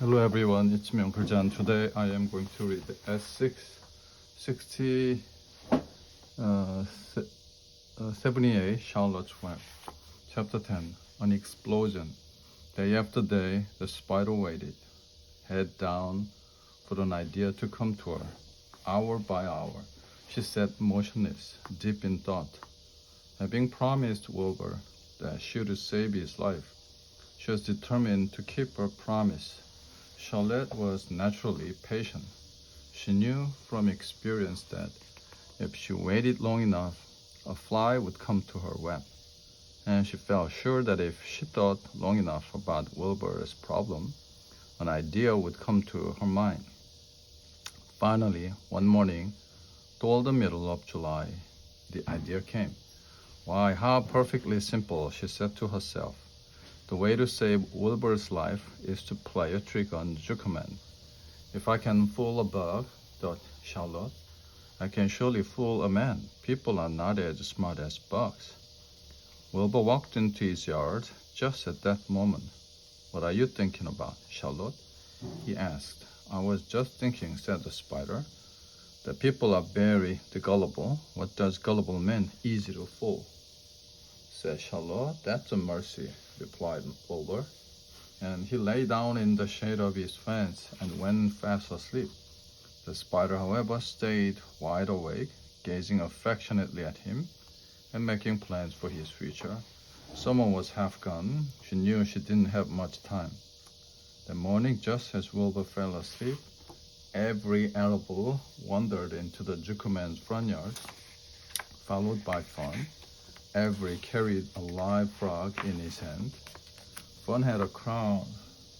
Hello everyone, it's me Uncle John. Today I am going to read S6 60 78 Charlotte's Web, Chapter 10, An Explosion. Day after day, the spider waited, head down, for an idea to come to her. Hour by hour, she sat motionless, deep in thought. Having promised Wilbur that she would save his life, she was determined to keep her promise. Charlotte was naturally patient. She knew from experience that if she waited long enough, a fly would come to her web. And she felt sure that if she thought long enough about Wilbur's problem, an idea would come to her mind. Finally, one morning, toward the middle of July, the idea came. Why, how perfectly simple, she said to herself. The way to save Wilbur's life is to play a trick on Zuckerman. If I can fool a bug, thought Charlotte, I can surely fool a man. People are not as smart as bugs. Wilbur walked into his yard just at that moment. What are you thinking about, Charlotte? He asked. I was just thinking, said the spider, that people are very gullible. What does gullible mean? Easy to fool. Said Charlotte. That's a mercy, replied Wilbur. And he lay down in the shade of his fence and went fast asleep. The spider, however, stayed wide awake, gazing affectionately at him and making plans for his future. Summer was half gone. She knew she didn't have much time. The morning, just as Wilbur fell asleep, every arable wandered into the Zuckerman's front yard, followed by Fun. Every carried a live frog in his hand. Fun had a crown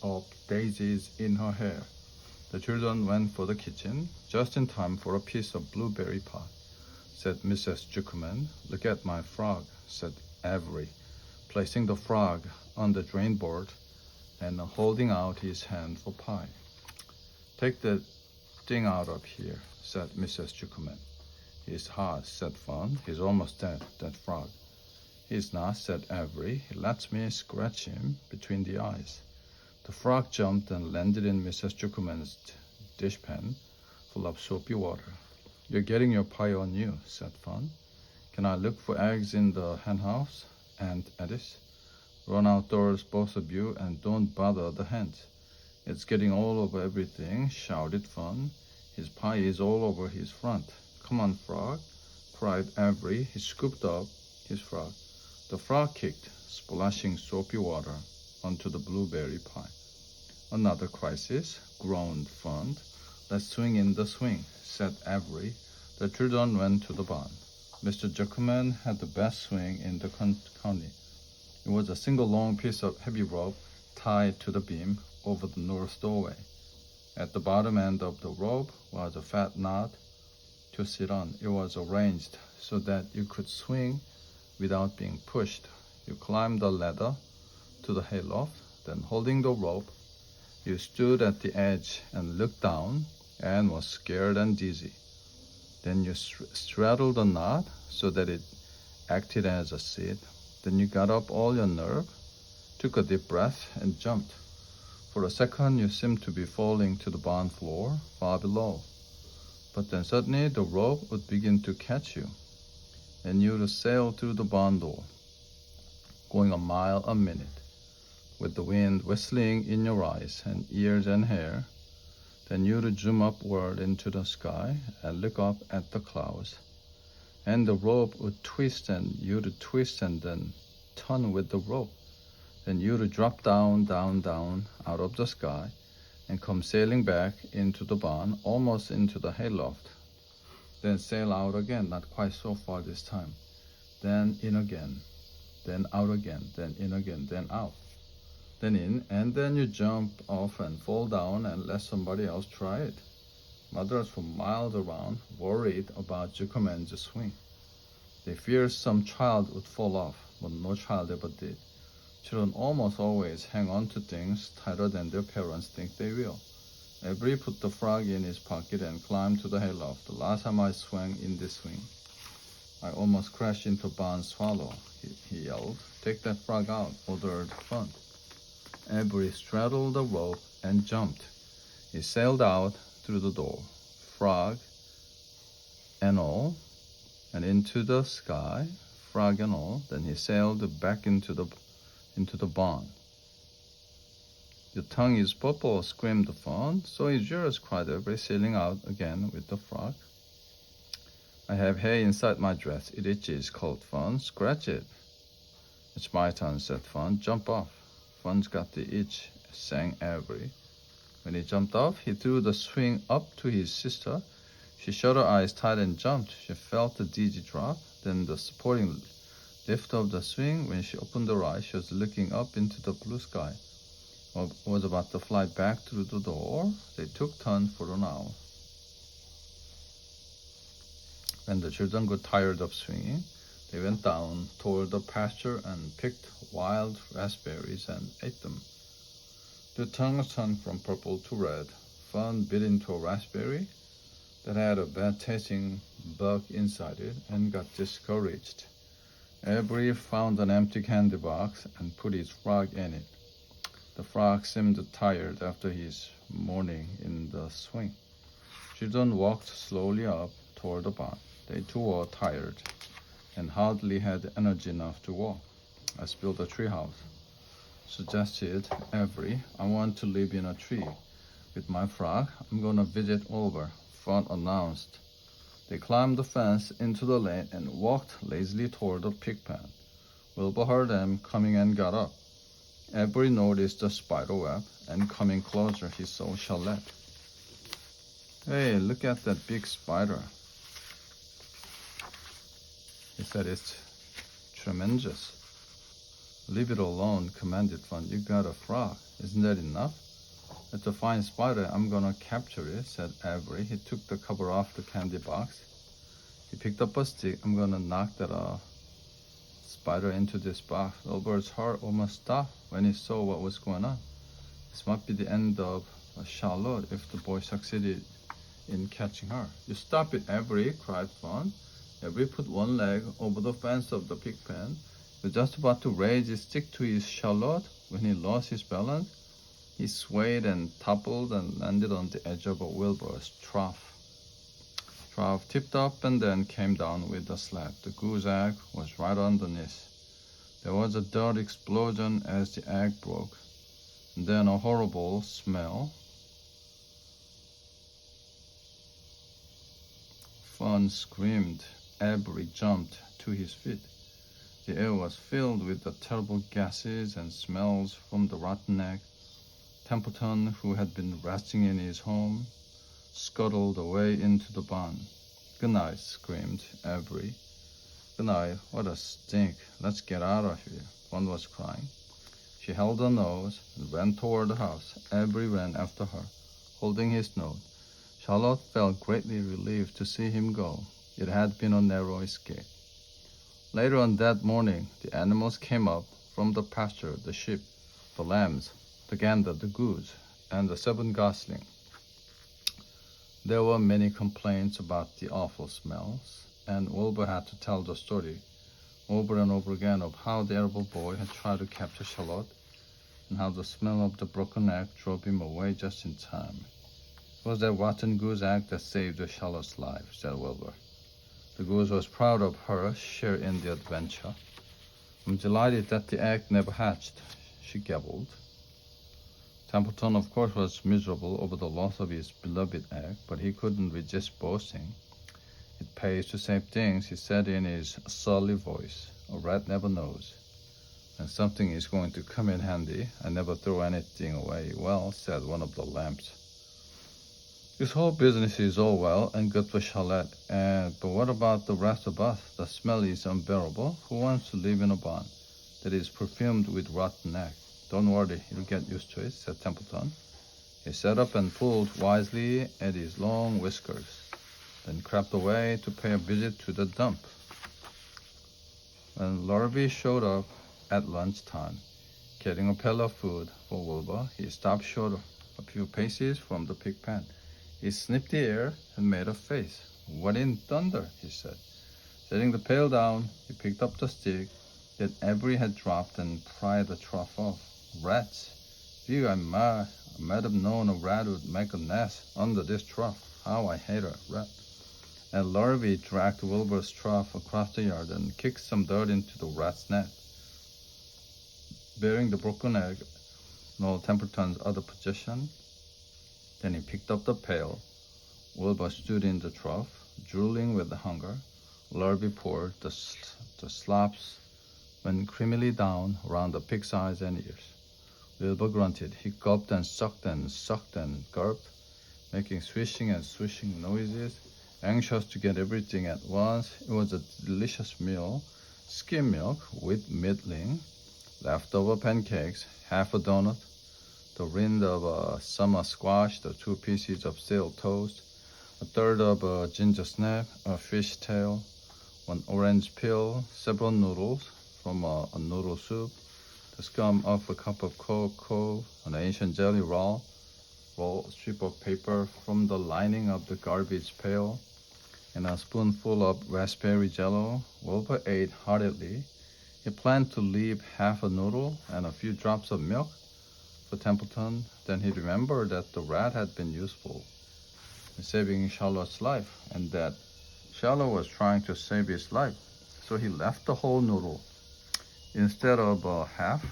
of daisies in her hair. The children went for the kitchen, just in time for a piece of blueberry pie. Said Mrs. Zuckerman. Look at my frog, said Avery, placing the frog on the drain board and holding out his hand for pie. Take that thing out of here, said Mrs. Zuckerman. He's hard, said Fun. He's almost dead, that frog. He's not, said Avery. He lets me scratch him between the eyes. The frog jumped and landed in Mrs. Zuckerman's dishpan full of soapy water. You're getting your pie on you, said Fun. Can I look for eggs in the henhouse, Aunt Alice? Run outdoors, both of you, and don't bother the hens. It's getting all over everything, shouted Fun. His pie is all over his front. Come on, frog, cried Avery. He scooped up his frog. The frog kicked, splashing soapy water onto the blueberry pie. Another crisis, groaned Fun. Let's swing in the swing, said Avery. The children went to the barn. Mr. Zuckerman had the best swing in the county. It was a single long piece of heavy rope tied to the beam over the north doorway. At the bottom end of the rope was a fat knot to sit on. It was arranged so that you could swing without being pushed. You climbed the ladder to the hayloft, then holding the rope, you stood at the edge and looked down and was scared and dizzy. Then you straddled the knot so that it acted as a seat. Then you got up all your nerve, took a deep breath, and jumped. For a second, you seemed to be falling to the barn floor far below. But then suddenly the rope would begin to catch you, and you would sail through the barn door, going a mile a minute, with the wind whistling in your eyes and ears and hair. Then you would zoom upward into the sky and look up at the clouds, and the rope would twist and you would twist and then turn with the rope. Then you would drop down, down, down out of the sky and come sailing back into the barn, almost into the hayloft. Then sail out again, not quite so far this time. Then in again, then out again, then in again, then out. Then in, and then you jump off and fall down and let somebody else try it. Mothers for miles around worried about Zuckerman's swing. They feared some child would fall off, but no child ever did. Children almost always hang on to things tighter than their parents think they will. Avery put the frog in his pocket and climbed to the hayloft. The last time I swung in this swing, I almost crashed into a barn swallow, he yelled. Take that frog out, ordered Fun. Avery straddled the rope and jumped. He sailed out through the door, frog and all, and into the sky, frog and all. Then he sailed back into the barn. Your tongue is purple, screamed the fawn. So is yours, cried Avery, sailing out again with the frog. I have hay inside my dress. It itches, called Fawn. Scratch it. It's my turn, said Fawn. Jump off. Fawn's got the itch, sang Avery. When he jumped off, he threw the swing up to his sister. She shut her eyes tight and jumped. She felt the dizzy drop, then the supporting lift of the swing. When she opened her eyes, she was looking up into the blue sky. Was about to fly back through the door. They took turns for an hour. When the children got tired of swinging, they went down toward the pasture and picked wild raspberries and ate them. The tongues turned from purple to red. Fawn bit into a raspberry that had a bad-tasting bug inside it and got discouraged. Avery found an empty candy box and put his frog in it. The frog seemed tired after his morning in the swing. Children walked slowly up toward the barn. They too were tired and hardly had energy enough to walk. Let's build a tree house, suggested Avery. I want to live in a tree. With my frog, I'm gonna visit Oliver, Fawn announced. They climbed the fence into the lane and walked lazily toward the pig pen. Wilbur heard them coming and got up. Avery noticed the spider web, and coming closer he saw Charlotte. Hey, look at that big spider. He said, it's tremendous. Leave it alone, commanded Fawn. You got a frog. Isn't that enough? It's a fine spider. I'm gonna capture it, said Avery. He took the cover off the candy box. He picked up a stick. I'm gonna knock that spider into this box. Wilbur's heart almost stopped when he saw what was going on. This might be the end of Charlotte if the boy succeeded in catching her. You stop it, Avery, cried Fawn. Avery put one leg over the fence of the pig pen. He was just about to raise his stick to his Charlotte when he lost his balance. He swayed and toppled and landed on the edge of a Wilbur's trough. Trough tipped up and then came down with a slap. The goose egg was right underneath. There was a dirt explosion as the egg broke. And then a horrible smell. Fawn screamed. Avery jumped to his feet. The air was filled with the terrible gases and smells from the rotten egg. Templeton, who had been resting in his home, scuttled away into the barn. Good night, screamed Avery. Good night, what a stink. Let's get out of here, Fawn was crying. She held her nose and ran toward the house. Avery ran after her, holding his note. Charlotte felt greatly relieved to see him go. It had been a narrow escape. Later on that morning, the animals came up from the pasture, the sheep, the lambs, the gander, the goose, and the 7 goslings. There were many complaints about the awful smells, and Wilbur had to tell the story over and over again of how the terrible boy had tried to capture Charlotte and how the smell of the broken egg drove him away just in time. It was that rotten goose egg that saved Charlotte's life, said Wilbur. The goose was proud of her share in the adventure. I'm delighted that the egg never hatched, she gabbled. Templeton, of course, was miserable over the loss of his beloved egg, but he couldn't resist boasting. It pays to save things, he said in his surly voice. A rat never knows. And something is going to come in handy. I never throw anything away. Well, said one of the lambs. This whole business is all well and good for Charlotte, but what about the rest of us? The smell is unbearable. Who wants to live in a barn that is perfumed with rotten egg? Don't worry, you'll get used to it, said Templeton. He sat up and pulled wisely at his long whiskers, then crept away to pay a visit to the dump. When Lorby showed up at lunchtime, carrying a pail of food for Wilbur, he stopped short a few paces from the pig pen. He sniffed the air and made a face. What in thunder, he said. Setting the pail down, he picked up the stick that Avery had dropped and pried the trough off. Rats, Big I might have known a rat would make a nest under this trough. How I hate a rat. And Larvae dragged Wilbur's trough across the yard and kicked some dirt into the rat's net. Bearing the broken egg, Noel Templeton's other possession, then he picked up the pail. Wilbur stood in the trough, drooling with hunger. Larvae poured the slops went creamily down around the pig's eyes and ears. Wilbur grunted. He gulped and sucked and gulped, making swishing and swishing noises, anxious to get everything at once. It was a delicious meal: skim milk with middling, leftover pancakes, half a donut, the rind of a summer squash, the 2 pieces of stale toast, a third of a ginger snap, a fish tail, 1 orange peel, several noodles from a noodle soup, the scum of a cup of cocoa, an ancient jelly roll, strip of paper from the lining of the garbage pail, and a spoonful of raspberry jello. Wilbur ate heartily. He planned to leave half a noodle and a few drops of milk for Templeton. Then he remembered that the rat had been useful in saving Charlotte's life, and that Charlotte was trying to save his life. So he left the whole noodle instead of half.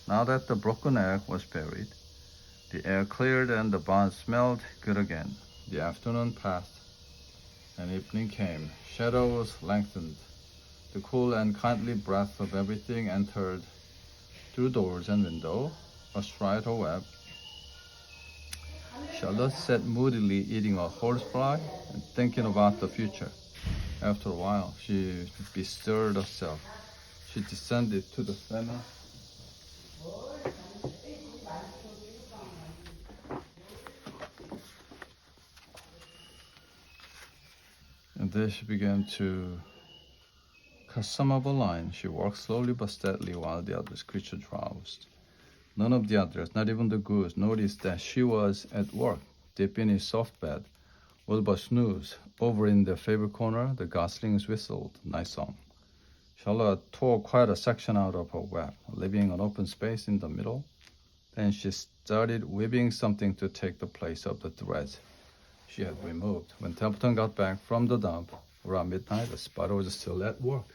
Now that the broken egg was buried, the air cleared and the barn smelled good again. The afternoon passed and evening came. Shadows lengthened. The cool and kindly breath of everything entered through doors and window, astride her web. Charlotte sat moodily eating a horsefly and thinking about the future. After a while, she bestirred herself. She descended to the cellar. And there she began to cut some of a line. She worked slowly but steadily while the other creatures drowsed. None of the others, not even the goose, noticed that she was at work, deep in his soft bed. Wilbur snoozed. Over in the favorite corner, the goslings whistled a nice song. Charlotte tore quite a section out of her web, leaving an open space in the middle. Then she started weaving something to take the place of the threads she had removed. When Templeton got back from the dump around midnight, the spider was still at work.